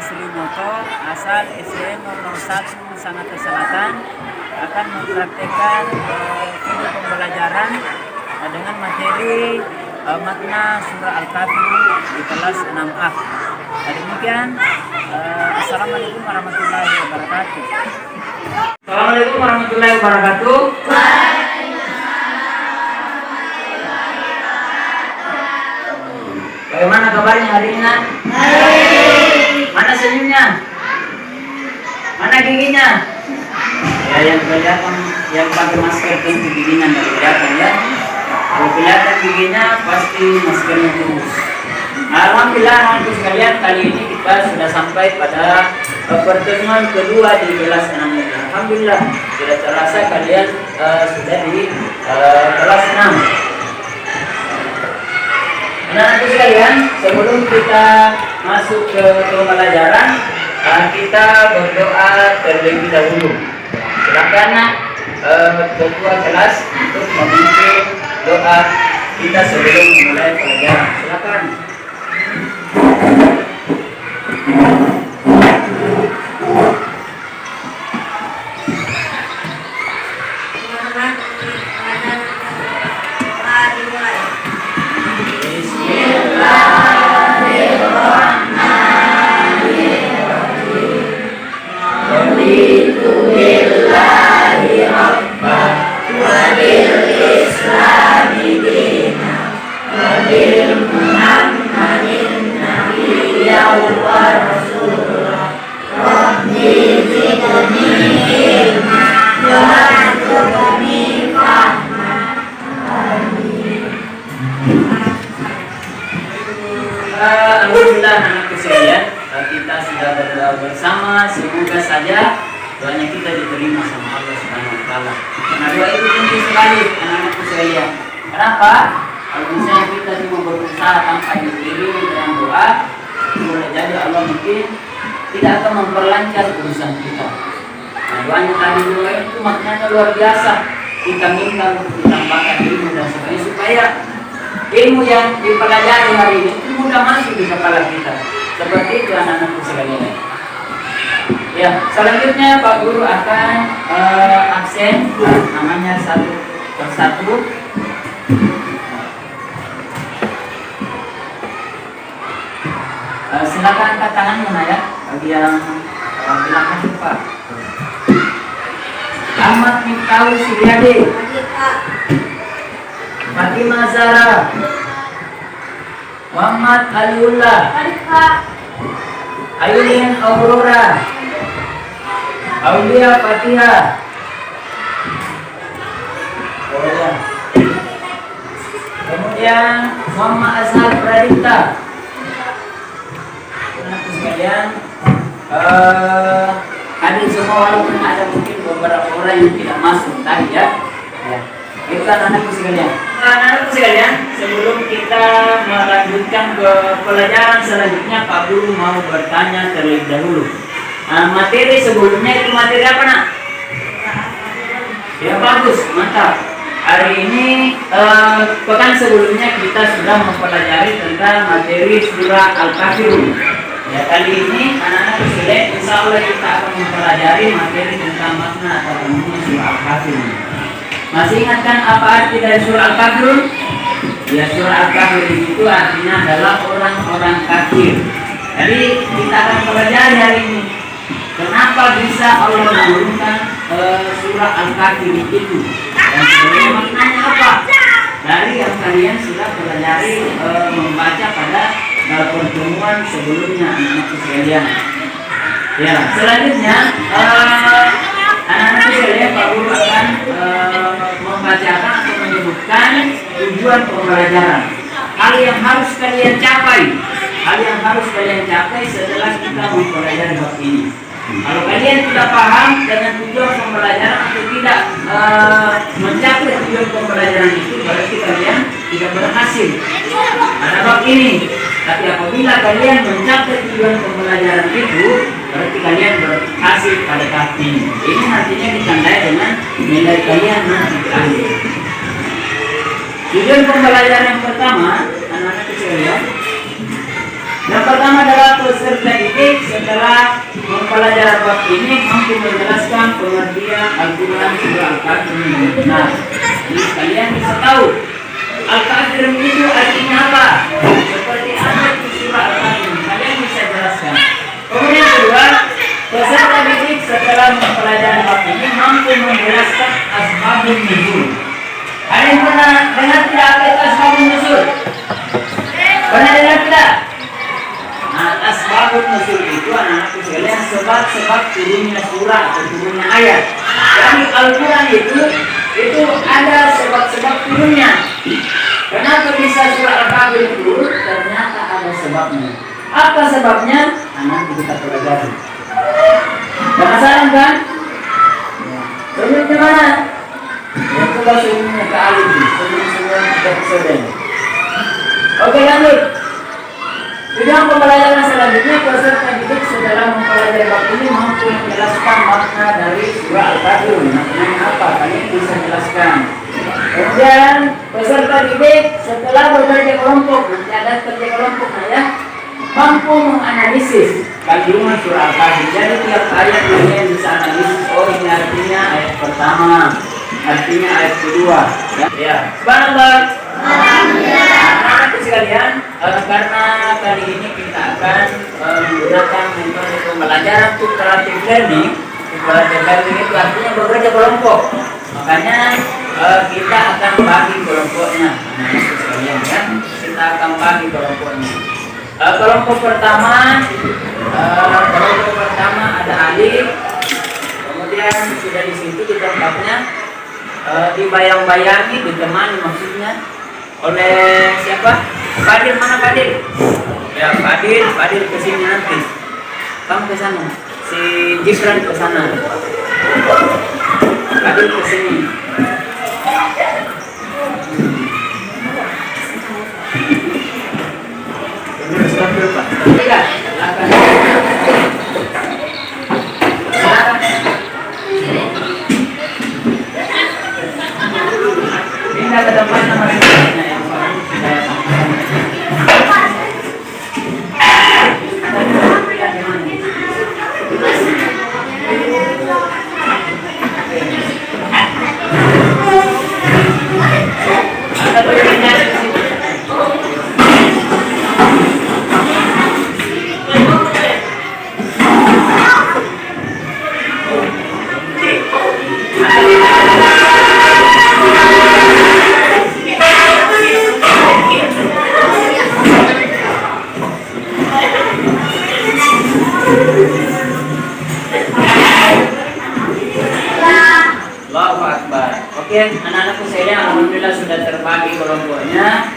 Asri Noto, asal SDN 01 Sangatta Selatan, akan mempraktekkan video pembelajaran dengan materi makna surah Al-Kafirun di kelas 6A. Demikian, Assalamualaikum warahmatullahi wabarakatuh. Assalamualaikum warahmatullahi wabarakatuh. Bagaimana kabarnya hari ini? Mana senyumnya? Mana giginya? Ya, yang kelihatan yang pakai masker tentu giginya nggak kelihatan ya. Kalau kelihatan giginya pasti maskernya tulus. Alhamdulillah anak-anak sekalian, kali ini kita sudah sampai pada pertemuan kedua di kelas 6 ini. Alhamdulillah tidak terasa kalian sudah di kelas 6. Anak-anak sekalian, sebelum kita masuk ke pembelajaran, kita berdoa terlebih dahulu. Silakan ketua kelas untuk memimpin doa kita sebelum memulai pelajaran. Silakan. Alhamdulillah anak-anak sekalian, kita sudah berdoa bersama. Semoga saja doanya kita diterima sama Allah Subhanahu wa taala. Karena doa itu penting sekali anak-anak sekalian. Kenapa? Kalau misalnya kita cuma berusaha tanpa diiringi dengan doa, boleh jadi Allah mungkin tidak akan memperlancar urusan kita. Nah, doanya tadi doa itu maknanya luar biasa. Kita minta untuk ditambahkan ilmu dan sebagainya supaya ilmu yang dipelajari hari ini itu mudah masuk di kepala kita. Seperti itu anak-anakku sekalian. Ya, selanjutnya Pak Guru akan absen namanya satu persatu. Silakan angkat tangannya ya bagi yang belakang Pak. Ahmad Miftahul Suryadi. Fatimah Zahra, Muhammad Aliullah, Ayulin Aurora, Aulia Fatihah, kemudian Muhammad Azhar Pradipta. Anak sekalian, hadir semua walaupun ada mungkin beberapa orang yang tidak masuk tadi ya. Itu anak-anakku sekalian. Anak-anakku sekalian, sebelum kita melanjutkan ke pelajaran selanjutnya, Pak Guru mau bertanya terlebih dahulu. Materi sebelumnya itu materi apa nak? Ya bagus, mantap. Hari ini pekan sebelumnya kita sudah mempelajari tentang materi surah Al-Kafirun. Ya kali ini anak-anakku sekalian, insya Allah kita akan mempelajari materi tentang makna atau umumnya surah Al-Kafirun. Masih ingatkan apa arti dari surah Al-Kafirun? Ya, surah Al-Kafirun itu artinya adalah orang-orang kafir. Jadi kita akan pelajari hari ini kenapa bisa Allah menurunkan surah Al-Kafirun itu dan sebenarnya maknanya apa? Dari yang kalian sudah pelajari membaca pada pertemuan sebelumnya anak-anak sekalian. Ya, selanjutnya anak-anak sekalian Pak Guru akan membacakan atau menyebutkan tujuan pembelajaran. Hal yang harus kalian capai setelah kita mempelajari bab ini. Kalau kalian tidak paham dengan tujuan pembelajaran atau tidak mencapai tujuan pembelajaran itu, berarti kalian tidak berhasil pada bab ini. Tapi apabila kalian mencapai tujuan pembelajaran itu, berarti kalian berhasil pada bab ini. Ini artinya ditandai dengan nilai kalian nanti di akhir. Tujuan pembelajaran yang pertama, anak-anak sekalian, yang pertama adalah peserta didik setelah bab ini mampu menjelaskan pengertian Al-Quran surah Al-Kafir dengan benar. Jadi kalian bisa tahu Al-Kafir itu artinya apa? Seperti apa itu surah Al-Kafir? Kalian bisa jelaskan. Kemudian kedua, peserta didik setelah mempelajari bab ini mampu menjelaskan asbabun nuzul. Ada yang pernah dengar tidak apa itu asbabun nuzul? Pernah dengar tidak? Nah, asbabun nuzul itu anak-anak sekalian sebab-sebab turunnya surah atau turunnya ayat. Jadi Al-Quran itu ada sebab-sebab turunnya. Kenapa bisa surah Al-Kafir turun? Ternyata ada sebabnya. Apa sebabnya? Nanti kita pelajari. Penasaran kan? Sebelumnya mana? Ya, coba sebelumnya ke Alif. Sebelum-sebelum kita kesedang. Oke, lanjut. Bidang pembelajaran selanjutnya, peserta didik setelah mempelajari bab ini mampu menjelaskan makna dari surah Al-Kafir. Maknanya apa? Kalian bisa jelaskan. Kemudian peserta didik setelah bekerja kelompok, nanti ada kerja kelompok ya, mampu menganalisis kandungan surah Al-Kafir. Jadi tiap ayat kalian bisa analisis. Oh, ini artinya ayat pertama, artinya ayat kedua. Ya, subhanallah. Anak-anak sekalian, karena kali ini kita akan menggunakan metode pembelajaran cooperative learning. Cooperative learning itu artinya bekerja kelompok. Makanya kita akan bagi kelompoknya. Anak-anak sekalian kan, kita akan bagi kelompoknya. Kelompok pertama ada alif. Kemudian sudah di situ di tempatnya dibayang-bayangi, ditemani maksudnya oleh siapa? Fadil, mana Fadil? Ya, Fadil kesini nanti. Kamu ke sana. Si Gibran ke sana. Fadil kesini. Pindah ke depan nama sebenarnya yang paling saya sampaikan. Ada berikutnya di situ. Allahu Akbar. Oke, anak-anakku sekalian, alhamdulillah sudah terbagi kelompoknya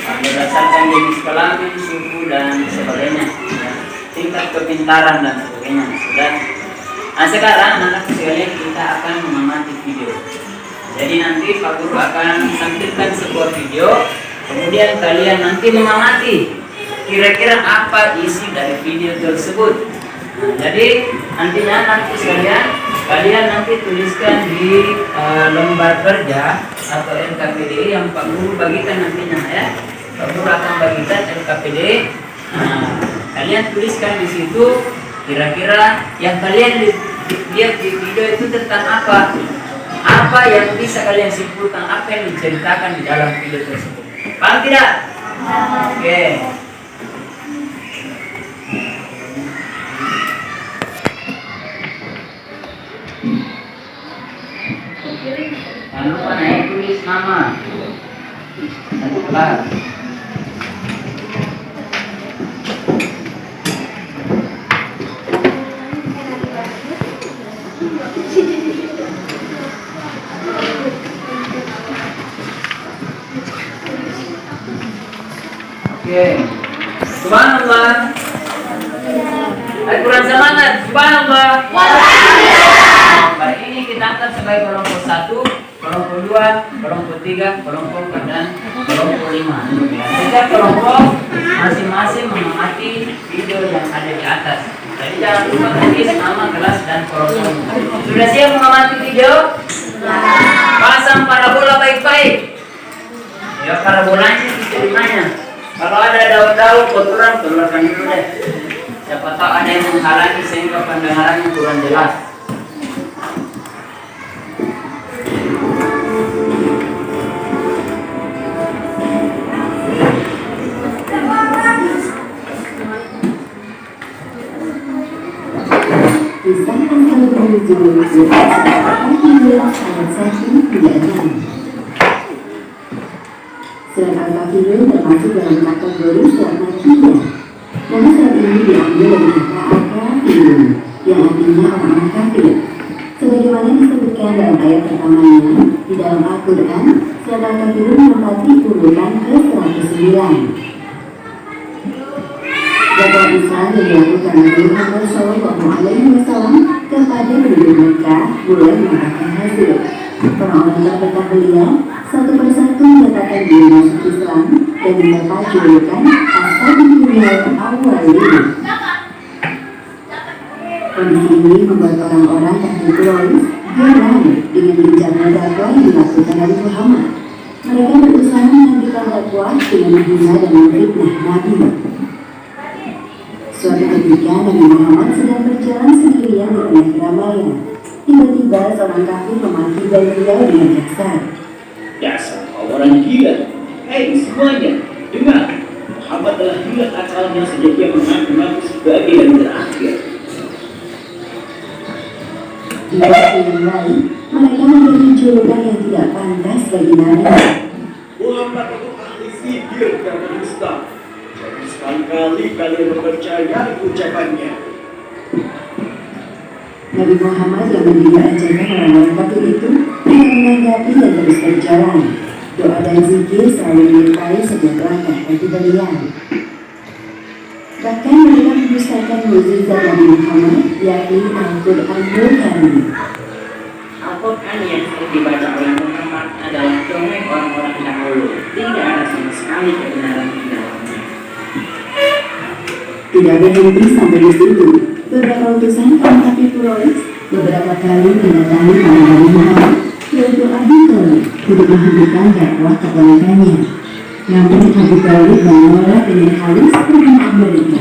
berdasarkan jenis kelamin, suku dan sebagainya, tingkat kepintaran dan sebagainya. Sudah. Nah, sekarang anak-anakku sekalian kita akan mengamati video. Jadi nanti Pak Guru akan tampilkan sebuah video, kemudian kalian nanti mengamati kira-kira apa isi dari video tersebut. Jadi nantinya anak-anakku sekalian, kalian nanti tuliskan di lembar kerja atau LKPD yang Pak Guru bagikan nantinya ya. Pak Guru akan bagikan LKPD. Kalian tuliskan di situ kira-kira yang kalian lihat di video itu tentang apa. Apa yang bisa kalian simpulkan, apa yang diceritakan di dalam video tersebut. Paham tidak? Oke. Jangan lupa naik tulis nama. Satu kelas. Oke. Subhanallah. Al-Quran semangat. Subhanallah. Baik, ini kita angkat sebagai kelompok 1, kelompok 2, kelompok 3, kelompok 4 dan kelompok 5. Setiap kelompok masing-masing mengamati video yang ada di atas. Jadi jangan lupa tulis nama kelas dan kelompok. Sudah siap mengamati video? Pasang parabola baik-baik. Ya, parabolanya di mana? Kalau ada daun-daun kotoran keluarkan dulu deh. Siapa tahu ada yang menghalangi sehingga pendengarannya kurang jelas. Usahakan kalau menuju kaki belah salah satu tidak jalan. Serat al-kafirun termasuk dalam kategori serat makiyah. Namun serat ini diambil dari kata al-kafirun yang artinya orang kafir. Sebagaimana disebutkan dalam ayat pertamanya di dalam Al-Quran, serat al-kafirun menempati urutan ke-109. Dakwah Islam yang dilakukan Nabi Muhammad SAW kepada penduduk Mekah mulai mendapatkan hasil. Orang-orang terdekat beliau satu persatu menyatakan diri masuk Islam dan mendapat julukan Asadul Awwalin. Kondisi ini membuat orang-orang kafir Quraisy heran dengan gencarnya dakwah yang dilakukan Nabi Muhammad. Mereka berusaha menghentikan dakwah dengan menghina dan memfitnah Nabi. Suatu ketika Nabi Muhammad sedang berjalan sendirian di tengah keramaian. Tiba-tiba seorang kafir memaki beliau dengan kasar. Dasar orang gila. Hei semuanya, dengar. Muhammad telah hilang akalnya sejak dia mengaku sebagai yang terakhir. Di waktu yang lain, mereka memberi julukan yang tidak pantas bagi Nabi. Muhammad itu ahli sihir dan dusta. Jadi sekali-kali kalian mempercayai ucapannya. Nabi Muhammad yang mendengar ajaran orang-orang kafir itu tidak menanggapi dan terus berjalan. Doa dan zikir selalu menyertai setiap langkah kaki beliau. Bahkan mereka mendustakan mukjizat Nabi Muhammad, yakni Al-Quranul Karim. Al-Quran yang dibaca oleh Muhammad adalah dongeng orang-orang dahulu. Tidak ada sama sekali kebenaran di dalamnya. Tidak berhenti sampai di situ. Beberapa utusan kaum kafir Quraisy beberapa kali mendatangi para Nabi Muhammad, yaitu Abu Thalib, untuk menghentikan dakwah keponakannya. Namun Abu Thalib menolak dengan halus permintaan mereka.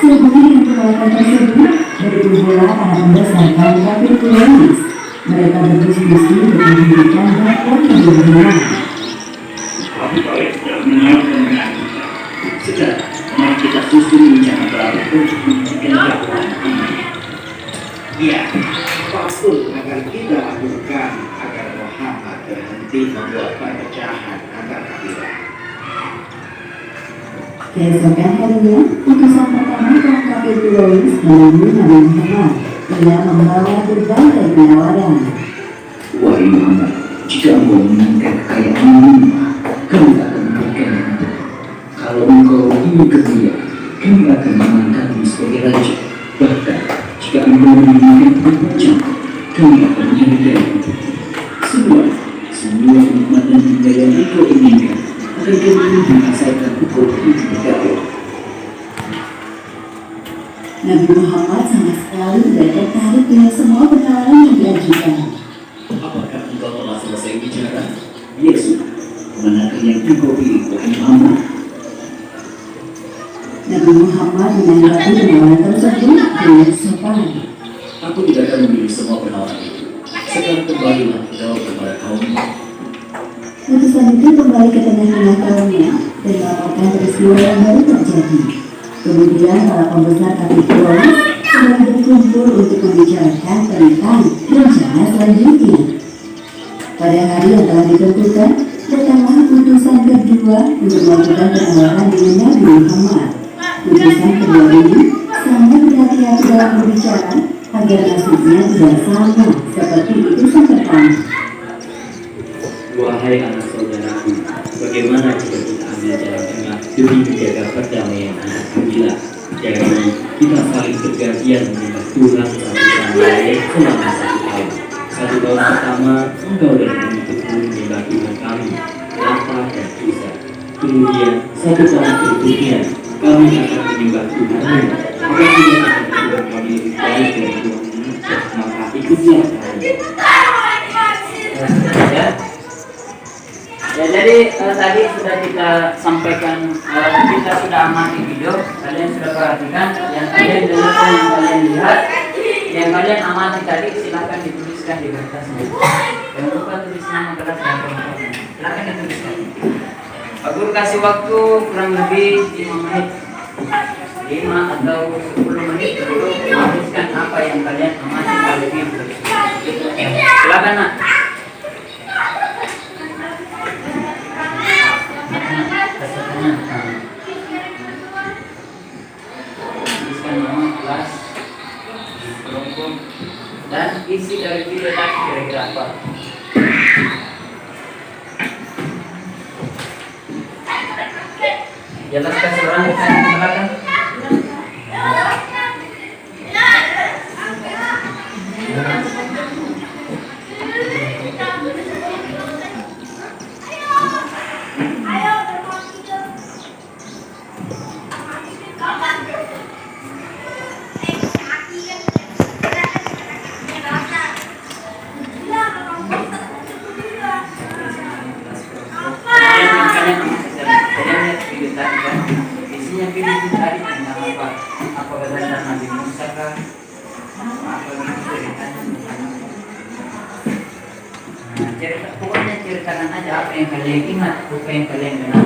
Sehubungan dengan penolakan tersebut, begitu pula para pembesar kaum kafir Quraisy. Mereka berdiskusi untuk menghentikan dakwah yang berjalan. Abu Thalib yang menolak secara kita susun rencana untuk menghentikan dakwah ini. Ya, patut agar kita lakukan agar Muhammad berhenti membuat perpecahan antar kabilah. Keesokan harinya, utusan pertama kaum kafir Quraisy menemui Nabi Muhammad. Ia membawa berbagai penawaran. Wahai Muhammad, jika engkau menginginkan kekayaan kami akan memberikan itu. Kalau engkau ingin kaya, kami akan mengangkatmu sebagai raja. Bahkan, jika engkau menginginkan macam, kami akan menyediakan itu. Semua kenikmatan dunia yang engkau inginkan akan kami beri asalkan engkau hidup berdakwah. Nabi Muhammad sama sekali tidak tertarik dengan semua penawaran yang diajukan. Apakah engkau telah selesai bicara? Ya sudah. Manakah yang engkau pilih, wahai Muhammad? Nabi Muhammad menanggapi penawaran tersebut dengan sopan. Aku tidak akan memilih semua penawaran itu. Sekarang kembalilah jawab kepada kaummu. Utusan itu kembali ke tengah-tengah kaumnya dan melaporkan peristiwa yang baru terjadi. Kemudian para pembesar kafir Quraisy sedang berkumpul untuk membicarakan tentang rencana selanjutnya. Pada hari yang telah ditentukan, datanglah utusan kedua untuk melakukan penawaran dengan Nabi Muhammad. Utusan kedua ini sangat berhati-hati dalam berbicara agar nasibnya tidak sama seperti utusan pertama. Wahai anak saudaraku, bagaimana jika kita ambil jalan tengah demi menjaga perdamaian anak kabilah? Jadi, kita saling bergantian menyembah Tuhan satu sama lain selama 1 tahun. 1 tahun pertama, engkau dan pengikutmu menyembah Tuhan kami, Lata dan Isa. Kemudian, 1 tahun berikutnya, kami akan menyembah Tuhanmu. Apabila Tuhan kami lebih baik dari Tuhanmu, maka ikutlah kami. Ya, jadi tadi sudah kita sampaikan, kita sudah amati video, kalian sudah perhatikan, yang kalian dengarkan, yang kalian lihat, yang kalian amati tadi, silakan dituliskan di kertasnya. Jangan lupa tulis nama kelas dan kelompoknya. Silakan dituliskan. Pak Guru kasih waktu kurang lebih 5 menit, 5 atau 10 menit untuk menuliskan apa yang kalian amati pada video. Silakan nak. Tuliskan nama kelas, kelompok, dan isi dari video tadi kira-kira apa. Jelaskan seorang yang di belakang. Isinya video tadi tentang apa? Apa berdasarkan Nabi Musa kah? Apa gitu ceritanya? Nah, cerita, pokoknya ceritakan aja apa yang kalian ingat, apa yang kalian kenal.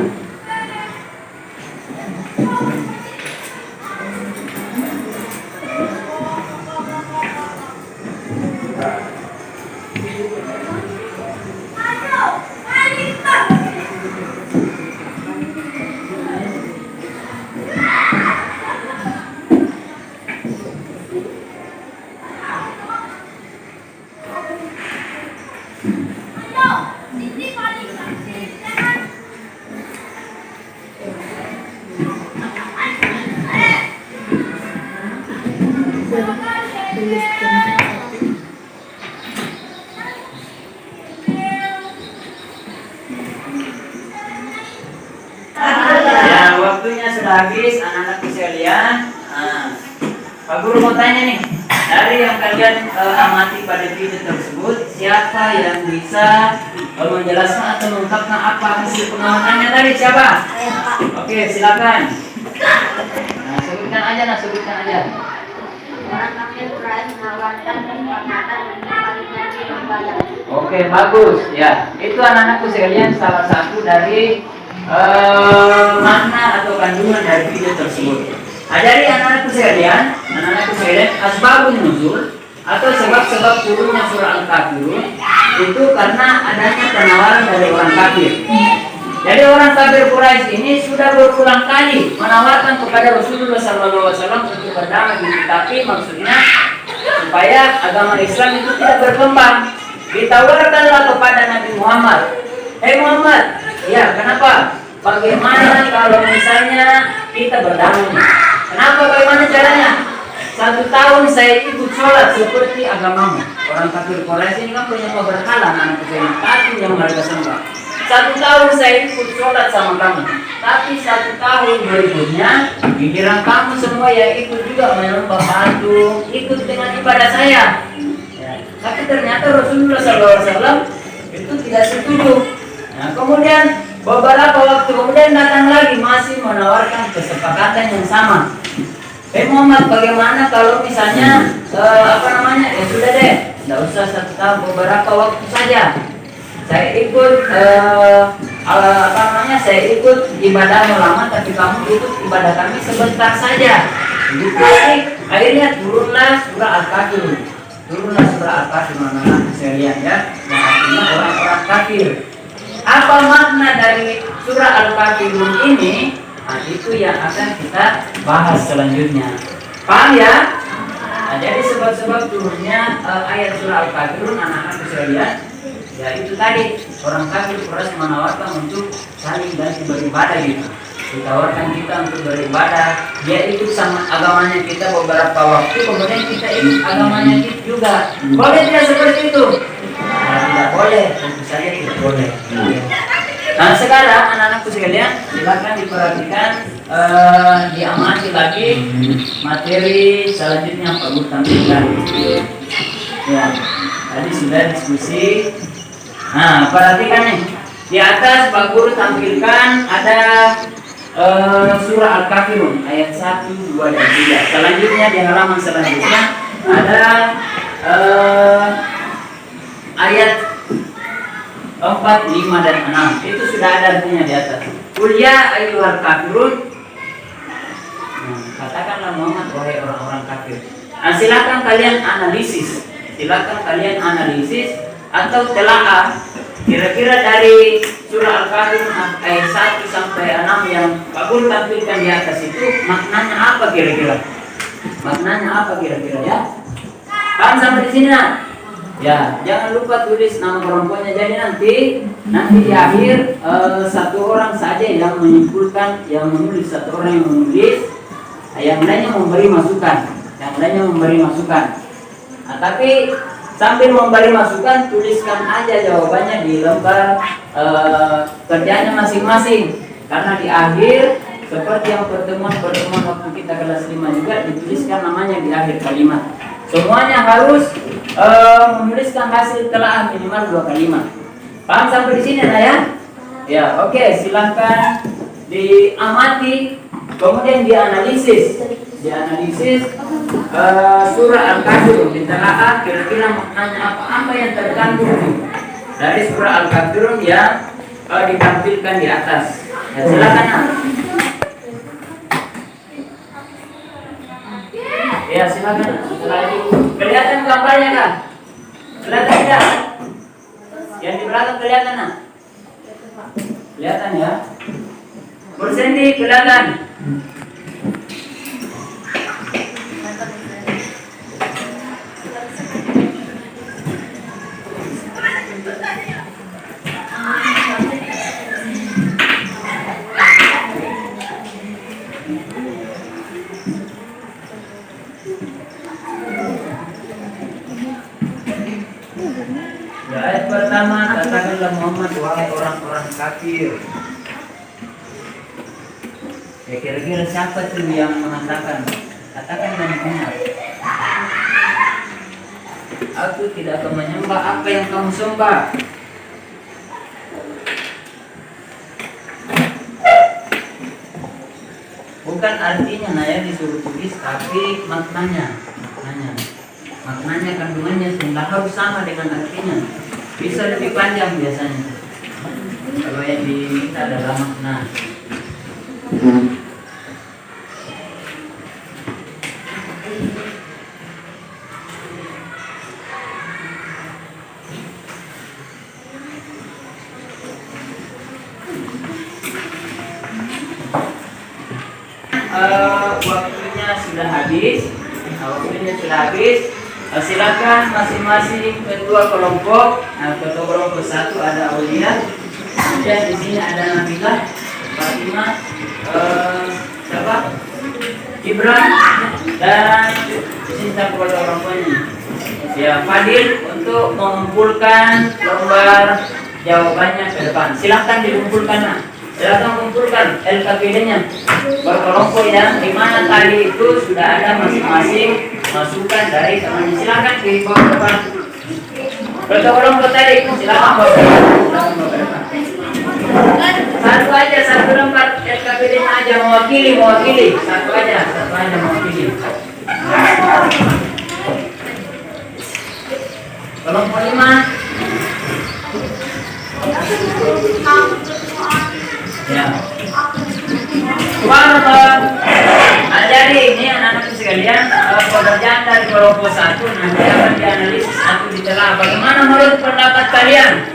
Ya, waktunya sudah habis, anak-anakku sekalian. Pak Guru mau tanya nih, dari yang kalian amati pada video tersebut, siapa yang bisa menjelaskan atau mengungkapkan apa hasil pengamatannya tadi? Siapa? Oke, silakan. Nah, sebutkan aja. Orang kafir Quraisy menawarkan kesepakatan untuk saling janji membayar. Oke, bagus. Ya, itu anak-anakku sekalian salah satu dari makna atau kandungan dari video tersebut. Ajari anak-anakku sekalian, asbabun nuzul atau sebab-sebab turunnya surah Al-Kafirun itu karena adanya penawaran dari orang kafir. Jadi orang kafir Quraisy ini sudah berulang kali menawarkan kepada Rasulullah SAW untuk berdamai, tapi maksudnya supaya agama Islam itu tidak berkembang. Ditawarkanlah kepada Nabi Muhammad, "Hei Muhammad, ya kenapa? Bagaimana kalau misalnya kita berdamai? Kenapa? Bagaimana caranya? 1 tahun saya ikut sholat seperti agamamu." Orang kafir Quraisy ini kan punya berhala, anak kecil yang mereka sembah. 1 tahun saya ikut sholat sama kamu, tapi 1 tahun berikutnya giliran kamu semua yang ikut juga menyembah patung, ikut dengan ibadah saya. Ya, tapi ternyata Rasulullah SAW itu tidak setuju. Nah, kemudian beberapa waktu kemudian datang lagi masih menawarkan kesepakatan yang sama. Muhammad, bagaimana kalau misalnya ya sudah deh, tidak usah 1 tahun, beberapa waktu saja. Saya ikut saya ikut ibadah lama, tapi kamu ikut ibadah kami sebentar saja. Jadi akhirnya turunlah surah Al-Kafirun. Anak-anak sekalian ya, yang artinya orang-orang kafir. Apa makna dari surah Al-Kafirun ini? Nah, itu yang akan kita bahas selanjutnya. Paham ya? Nah, jadi sebab-sebab turunnya ayat surah Al-Kafirun, anak-anak sekalian, ya itu tadi orang kafir Quraisy menawarkan untuk saling ganti beribadah gitu. Ditawarkan kita untuk beribadah, dia ikut sama agamanya kita beberapa waktu, kemudian kita ikut agamanya kita juga. Boleh tidak seperti itu? Nah, tidak boleh, tentu saja tidak boleh. Nah, sekarang anak-anakku sekalian, silakan diperhatikan, diamati lagi materi selanjutnya Pak Guru tampilkan. Ya, tadi sudah diskusi. Nah, perhatikan nih. Di atas Pak Guru tampilkan ada surah Al-Kafirun ayat 1, 2, dan 3. Selanjutnya di halaman selanjutnya ada ayat 4, 5, dan 6. Itu sudah ada artinya di atas. Qul ya ayyuhal kafirun. Katakanlah Muhammad, wahai orang-orang kafir. Silakan kalian analisis. Atau telaah kira-kira dari surah Al-Kafirun ayat 1 sampai 6 yang Pak Guru tampilkan di atas itu maknanya apa kira-kira? Ya? Paham sampai di sini nak? Ya, jangan lupa tulis nama perempuannya. Jadi nanti di akhir satu orang saja yang menyimpulkan, yang menulis, satu orang yang menulis, yang lainnya memberi masukan. Nah, tapi sambil memberi masukan, tuliskan aja jawabannya di lembar kerjanya masing-masing. Karena di akhir, seperti yang pertemuan waktu kita kelas 5 juga, dituliskan namanya di akhir kalimat. Semuanya harus menuliskan hasil telaah minimal 2 kalimat. Paham sampai di sini ya? Ya, oke, silakan diamati, kemudian dianalisis surah Al-Kafirun, ditelaah kira-kira maknanya apa yang terkandung dari surah Al-Kafirun yang ditampilkan di atas. Ya, silakan. Ya, silakan. Kelihatan gambarnya kan? Kelihatan tidak? Yang di belakang kelihatan nak? Kelihatan ya? Bersendi kelihatan? Ya, ayat pertama, katakanlah Muhammad, wahai orang-orang kafir. Ya, kira-kira siapa tuh yang mengatakan? Katakanlah Muhammad, aku tidak akan menyembah apa yang kamu sembah. Bukan artinya yang disuruh tulis, tapi maknanya kandungannya tidak harus sama dengan artinya. Bisa lebih panjang biasanya. Kalau yang diminta adalah makna. Waktunya sudah habis. Silakan masing-masing ketua kelompok. Ketua kelompok 1 ada Aulia. Kemudian di sini ada Nabilah, Fatimah, Gibran, dan cinta kepada orang tuanya. Ya, Fadil untuk mengumpulkan lembar jawabannya ke depan. Silakan dikumpulkan. Silakan kumpulkan LKPD-nya berkelompok yang dimana tadi itu sudah ada masing-masing masukan dari temannya. Silakan dibawa ke depan. Berkelompok tadi silakan bawa ke depan. Satu aja, satu lembar LKPD-nya aja mewakili. Satu aja mewakili. Kelompok 5. Ya. Jadi ini anak-anak sekalian, pekerjaan dari kelompok 1 nanti akan dianalisis atau ditelaah. Bagaimana menurut pendapat kalian?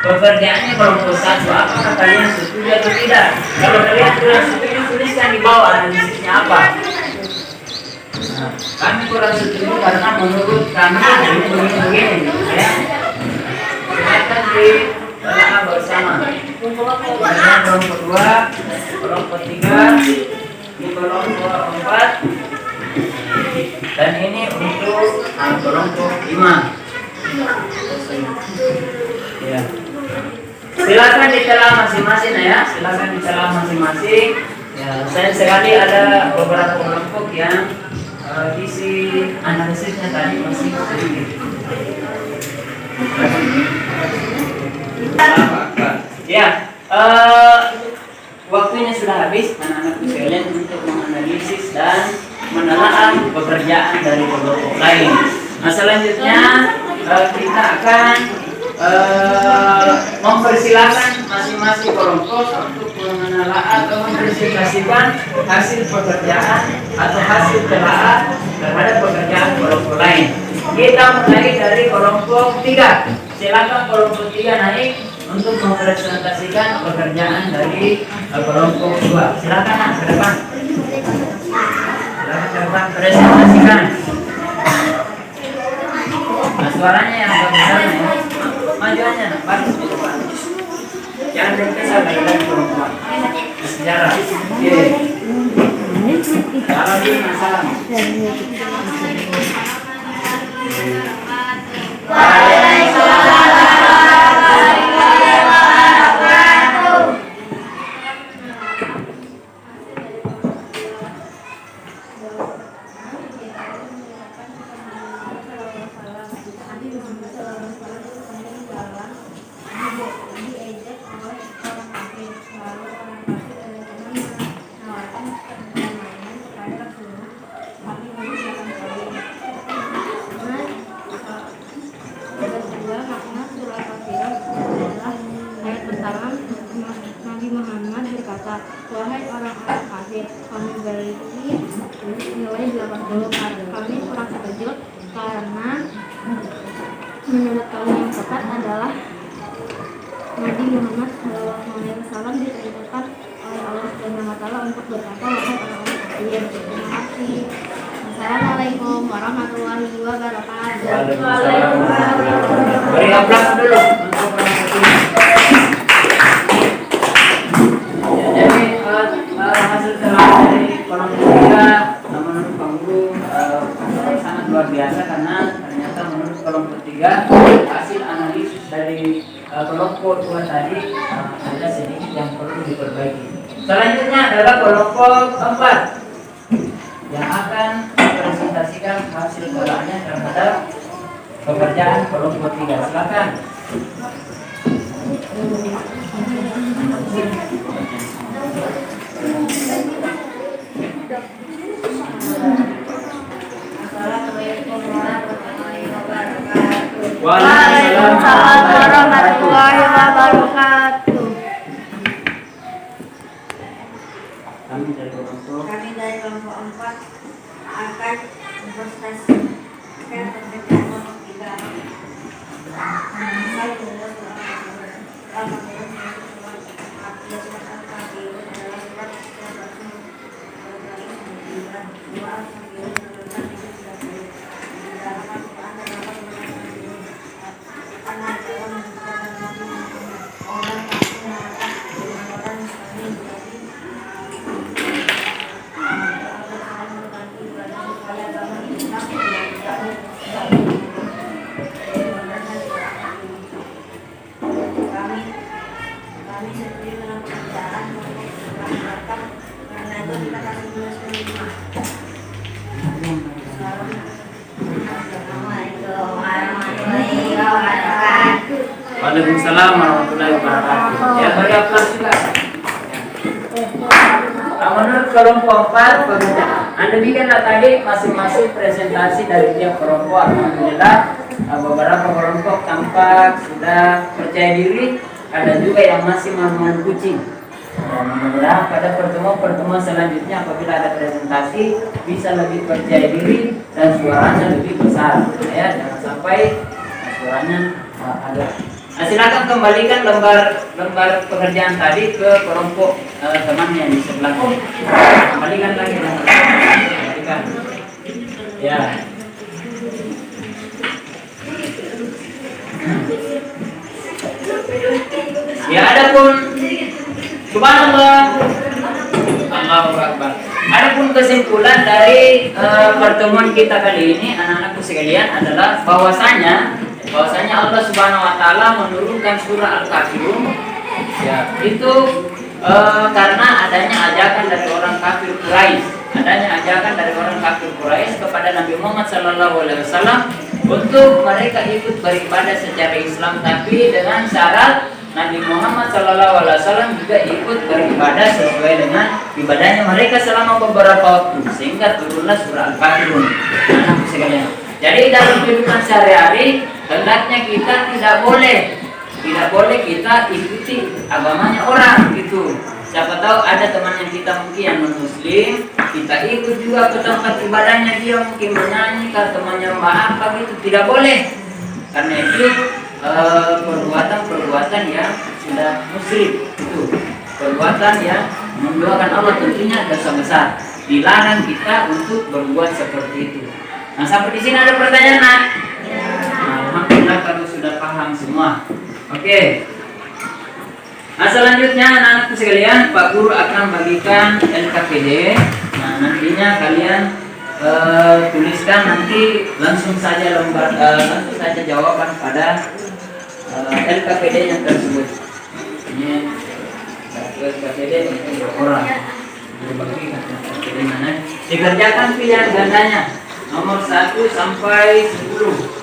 Pekerjaannya kelompok 1, apakah kalian setuju atau tidak? Kalau kalian kurang setuju, tuliskan di bawah analisisnya apa. Nah, kami kurang setuju karena menurut kami begini, ya. Silakan ditelaah bersama. Kelompok 2, kelompok 3, ini kelompok 4, dan ini untuk kelompok 5. Ya. Silakan ditelah masing-masing ya. Ya, sayang sekali ada beberapa kelompok yang isi analisisnya tadi masih sedikit. Ya, Ya, waktunya sudah habis anak-anak sekalian untuk menganalisis dan menelaah pekerjaan dari kelompok lain. Nah, selanjutnya kita akan mempersilahkan masing-masing kelompok untuk menelaah atau mempresentasikan hasil pekerjaan atau hasil telaah terhadap pekerjaan kelompok lain. Kita mulai dari kelompok 3. Silakan kelompok 3 naik untuk mempresentasikan pekerjaan dari kelompok 2. Silakan nak ke depan. Silakan ke depan presentasikan. Nah, suaranya yang besar ya. Majuannya bagus di depan. Jangan terpisah dari kelompok. Sejarah. Oke. Kalau di masalah. Nabi Muhammad berkata, wahai orang-orang kafir, kami beri nilai 80. Kami kurang setuju karena menurut kami yang tepat adalah Nabi Muhammad SAW diperintahkan oleh Allah Subhanahu wa Ta'ala untuk berkata, wahai orang-orang kafir. Terima kasih. Assalamualaikum warahmatullahi wabarakatuh. Beri aplaus dulu untuk hasil telah dari kelompok 3 menurut Pak Guru sangat luar biasa karena ternyata menurut kelompok 3 hasil analisis dari kelompok 2 tadi ada sedikit yang perlu diperbaiki. Selanjutnya adalah kelompok 4 yang akan mempresentasikan hasil telahnya terhadap pekerjaan kelompok 3. Silakan. Waalaikumsalam warahmatullahi wabarakatuh. Kami dari kelompok 4 akan mempresentasikan pekerjaan kelompok 3. Kami sendiri dalam pekerjaan karena itu kita kasih Assalamualaikum warahmatullahi wabarakatuh. Waalaikumsalam warahmatullahi wabarakatuh. Ya, beri aplaus juga. Menurut kelompok 4 pekerjaan. Demikianlah tadi masing-masing presentasi dari tiap kelompok. Alhamdulillah beberapa kelompok tampak sudah percaya diri, ada juga yang masih main kucing. Mudah-mudahan pada pertemuan selanjutnya apabila ada presentasi bisa lebih percaya diri dan suaranya lebih besar. Ya, jangan sampai suaranya ada. Nah, silakan kembalikan lembar pekerjaan tadi ke kelompok teman yang di sebelah. Kembalikan lagi. Kembalikan. Ya. Ya, adapun subhanallah, Allahu Akbar. Adapun kesimpulan dari pertemuan kita kali ini anak-anakku sekalian adalah bahwasanya Allah Subhanahu wa taala menurunkan surah Al-Kafirun ya itu karena adanya ajakan dari orang kafir Quraisy kepada Nabi Muhammad SAW untuk mereka ikut beribadah secara Islam, tapi dengan syarat Nabi Muhammad SAW juga ikut beribadah sesuai dengan ibadahnya mereka selama beberapa waktu, sehingga turunlah surah Al-Kafirun. Anak sekalian. Jadi dalam kehidupan sehari-hari hendaknya kita tidak boleh kita ikuti agamanya orang gitu. Siapa tahu ada temannya kita mungkin yang non-muslim, kita ikut juga ke tempat ibadahnya dia, mungkin menyanyi ke temannya apa gitu, tidak boleh. Karena itu perbuatan yang sudah musyrik, itu perbuatan yang menduakan Allah, tentunya dosa besar. Dilarang kita untuk berbuat seperti itu. Nah, sampai di sini ada pertanyaan, Nak? Nah, alhamdulillah kalau sudah paham semua. Oke. Nah, selanjutnya anak-anakku sekalian, Pak Guru akan bagikan LKPD. Nah, nantinya kalian tuliskan nanti langsung saja jawaban pada LKPD yang tersebut. Ini satu LKPD untuk orang. Berbagikan LKPD mana? Dikerjakan pilihan gandanya nomor 1 sampai 10.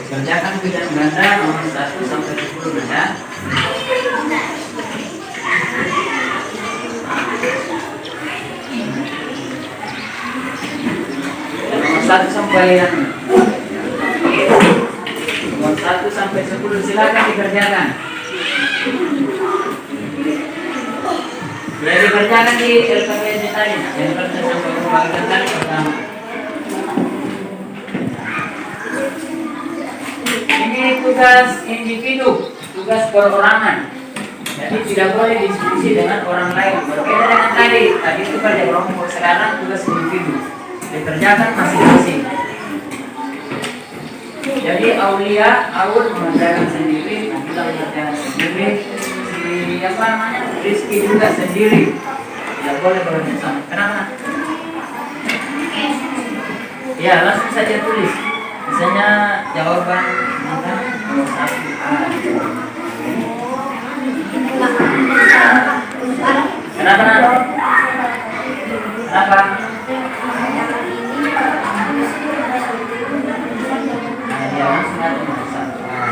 Kerjakan pilihan ganda nomor 1 sampai 10 ya. Nomor 1 sampai nomor 1 sampai 10 silakan dikerjakan. Sudah dikerjakan di LKPD tadi. Yang kerja sampai pembagian tadi pertama. Ini tugas individu, tugas perorangan. Jadi tidak boleh diskusi dengan orang lain. Berbeda dengan tadi itu kerja kelompok, sekarang tugas individu. Dikerjakan masing-masing. Jadi Aulia, Aul mengerjakan sendiri, Nabila mengerjakan sendiri, Rizky juga sendiri. Tidak boleh bekerjasama. Kenapa? Ya, langsung saja tulis. Misalnya jawaban nomor 1A. Kenapa? Kenapa? Ya, langsung aja nomor 1A.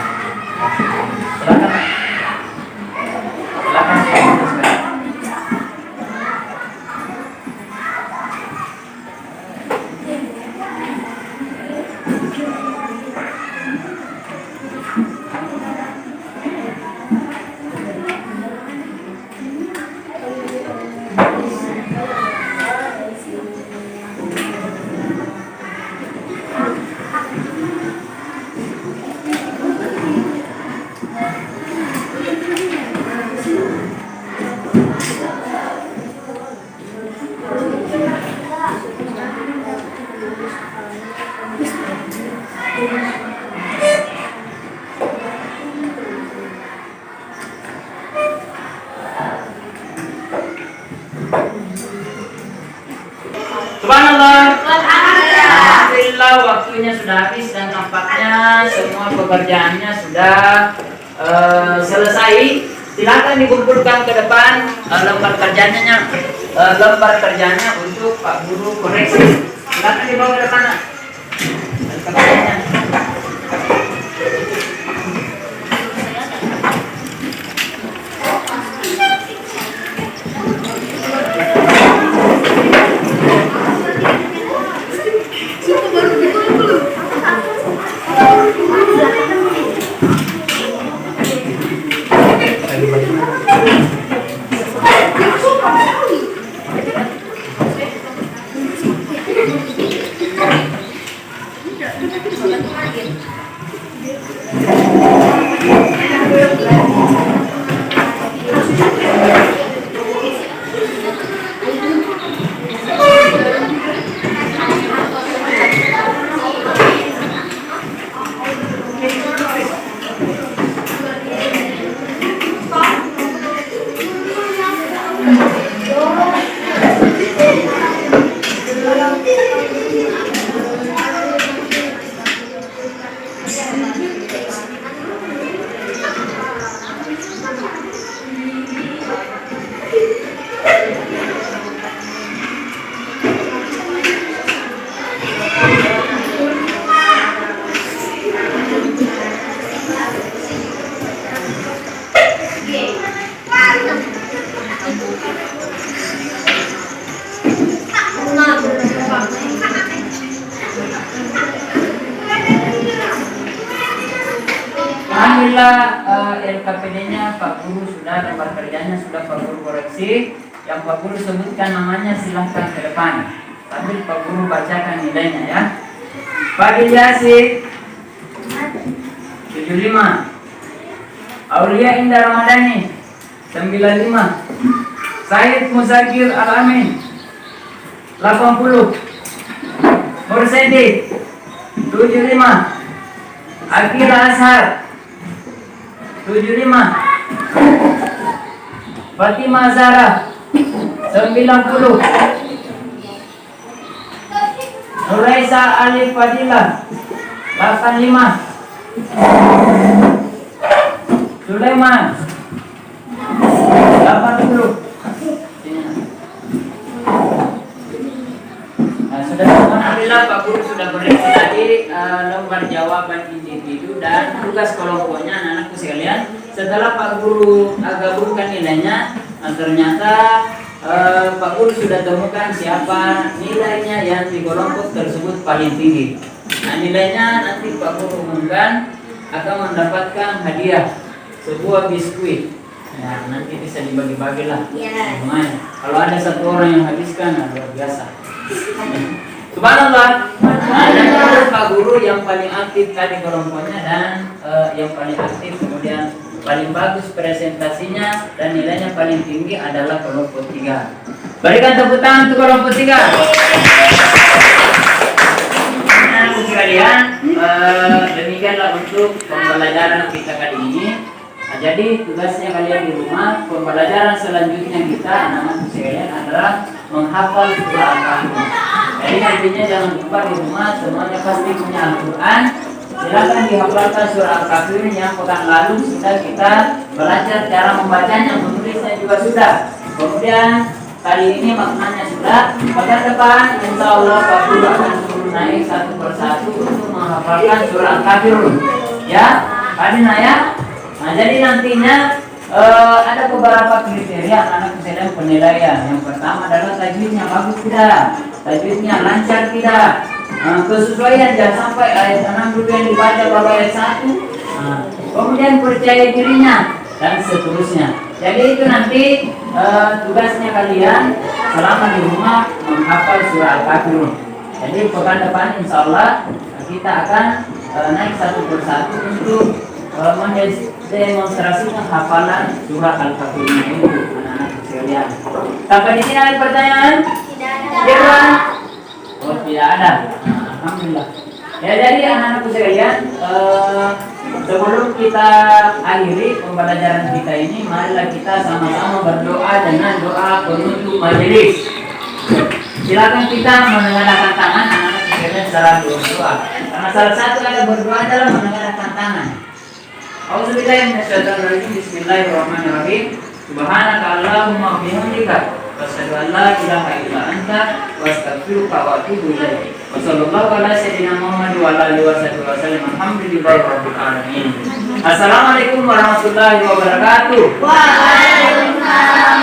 Silakan. Subhanallah. Alhamdulillah, waktunya sudah habis dan nampaknya semua pekerjaannya sudah selesai. Silakan dikumpulkan ke depan lembar kerjanya untuk Pak Guru koreksi. Silakan dibawa ke depan. apabila LKPD-nya Pak Guru sudah, lembar kerjanya sudah Pak Guru koreksi, yang Pak Guru sebutkan namanya silahkan ke depan. Sambil Pak Guru bacakan nilainya ya. Pak Dilyasi 75. Aulia Indah Ramadhani 95. Said Muzakir Al-Amin 80. Mursedi 75. Akil Azhar 75. Fatimah Zara 90. Nuraisa Alif Fadilah 85. Sulaiman 80. Sudah alhamdulillah Pak Guru sudah koreksi tadi lembar jawaban individu dan tugas kelompoknya anak-anakku sekalian. Setelah Pak Guru gabungkan nilainya, ternyata Pak Guru sudah temukan siapa nilainya yang di kelompok tersebut paling tinggi. Nah, nilainya nanti Pak Guru umumkan akan mendapatkan hadiah sebuah biskuit. Ya, nanti bisa dibagi-bagi lah. Lumayan. Kalau ada satu orang yang habiskan, luar biasa. Subhanallah. Ada Pak Guru yang paling aktif tadi kelompoknya dan yang paling aktif kemudian paling bagus presentasinya dan nilainya paling tinggi adalah kelompok 3. Berikan tepuk tangan untuk kelompok 3. Nah, sekalian, demikianlah untuk pembelajaran kita kali ini. Nah, jadi tugasnya kalian di rumah, pembelajaran selanjutnya kita anak-anak sekalian adalah menghafal surah Al-Kahfi. Jadi artinya jangan lupa di rumah semuanya pasti punya Al-Quran. Silakan dihafalkan surah Al-Kahfi yang pekan lalu sudah kita belajar cara membacanya, menulisnya juga sudah. Kemudian kali ini maknanya sudah. Pekan depan insya Allah Pak Guru akan suruh naik satu persatu untuk menghafalkan surah Al-Kahfi. Ya, hadir ya. Nah, jadi nantinya ada beberapa kriteria anak sedang penilaian. Yang pertama adalah tajwidnya bagus tidak, tajwidnya lancar tidak, kesesuaian jangan sampai ayat 6 dulu yang dibaca baru ayat 1. Kemudian percaya dirinya dan seterusnya. Jadi itu nanti tugasnya kalian selama di rumah menghafal surah Al-Kahfi. Jadi pekan depan insya Allah kita akan naik satu persatu untuk mendemonstrasikan hafalan surah Al-Kahfi ini untuk anak-anak sekalian. Sampai di sini ada pertanyaan? Tidak ada. Oh, tidak ada. Alhamdulillah. Ya, jadi anak-anakku sekalian, sebelum kita akhiri pembelajaran kita ini, marilah kita sama-sama berdoa dengan doa penutup majelis. Silakan kita menengadahkan tangan anak-anak sekalian secara berdoa. Karena salah satu ada berdoa adalah menengadahkan tangan. Auzubillahi Bismillahirrahmanirrahim. Subhanaka Allahumma wa bihamdika asyhadu an la ilaha illa anta wa astaghfiruka wa atubu ilaik. Wa sallallahu ala sayyidina Muhammad wa ala alihi wasallam. Alhamdulillahi rabbil alamin. Assalamualaikum warahmatullahi wabarakatuh. Waalaikumsalam.